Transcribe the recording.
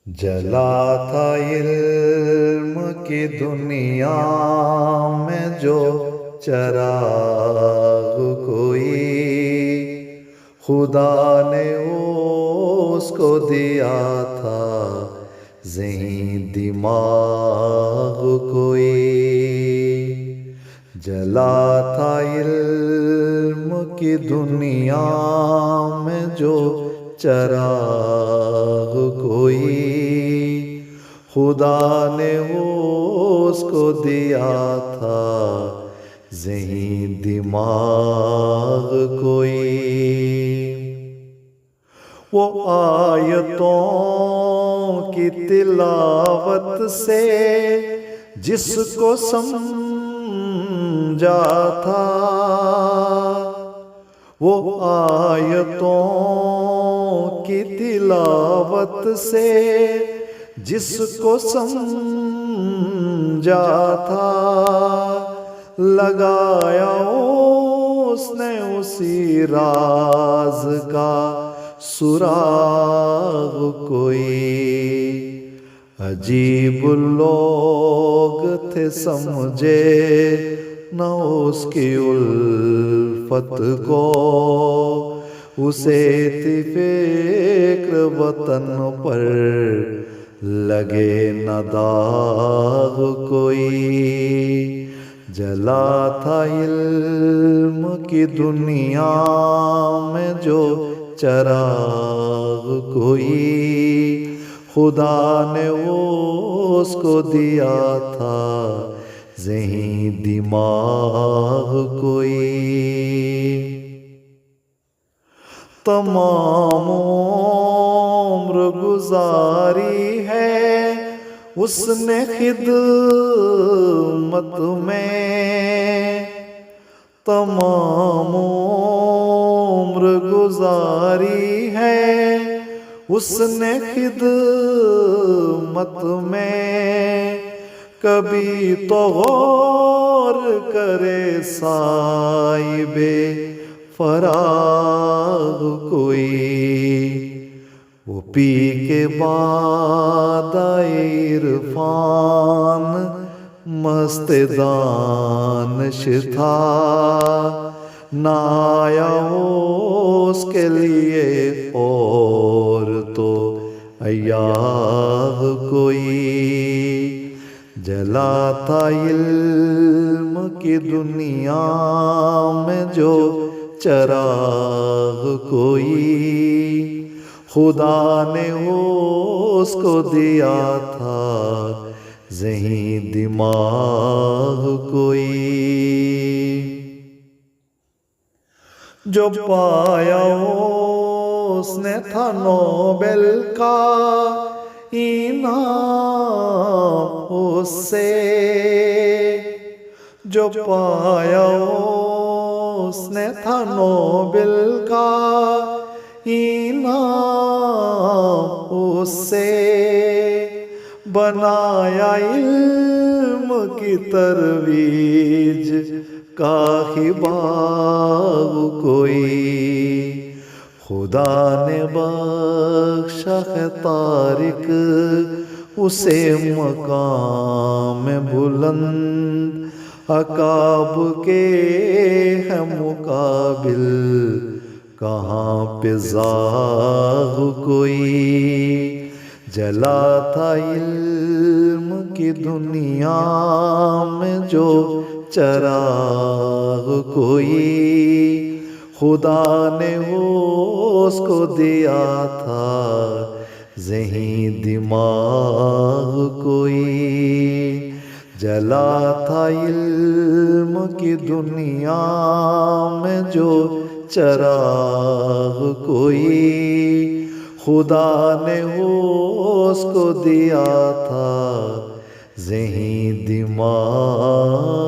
جلا تھا علم کی دنیا میں جو چراغ کوئی، خدا نے اس کو دیا تھا ذہین دماغ کوئی۔ جلا تھا علم کی دنیا میں جو چراغ کوئی، خدا نے اس کو دیا تھا ذہین دماغ کوئی۔ وہ آیتوں کی تلاوت سے جس کو سمجھا تھا، وہ آیتوں کی تلاوت سے جس کو سمجھا تھا، لگایا اس نے اسی راز کا سراغ کوئی۔ عجیب لوگ تھے سمجھے نہ اس کی الفت کو، اسے تھی فکر وطن پر لگے نہ داغ کوئی۔ جلا تھا علم کی دنیا میں جو چراغ کوئی، خدا نے اس کو دیا تھا ذہین دماغ کوئی۔ تمام عمر گزاری ہے اس نے خدمت میں، تمام عمر گزاری ہے اس نے خدمت میں، کبھی تو غور کرے صاحب فراغ کوئی۔ وہ پی کے بعد عرفان مست دانش تھا، نہ آیا اس کے لیے اور تو ایاغ کوئی۔ جلا تھا علم کی دنیا میں جو چراغ کوئی، خدا نے اس کو دیا تھا ذہین دماغ کوئی۔ جو پایا اس نے تھا نوبل کا انعام اس سے، جو پایا اس نے تھا نوبل کا انعام اس سے، بنایا علم کی ترویج کا ہی باغ کوئی۔ خدا نے بخشا ہے تارک اسے مقام بلند، عقاب کے ہے مقابل کہاں پہ زاغ کوئی۔ جلا تھا علم کی دنیا میں جو چراغ کوئی، خدا نے اس کو دیا تھا ذہین دماغ کوئی۔ جلا تھا علم کی دنیا میں جو چراغ کوئی، خدا نے اس کو دیا تھا ذہین دماغ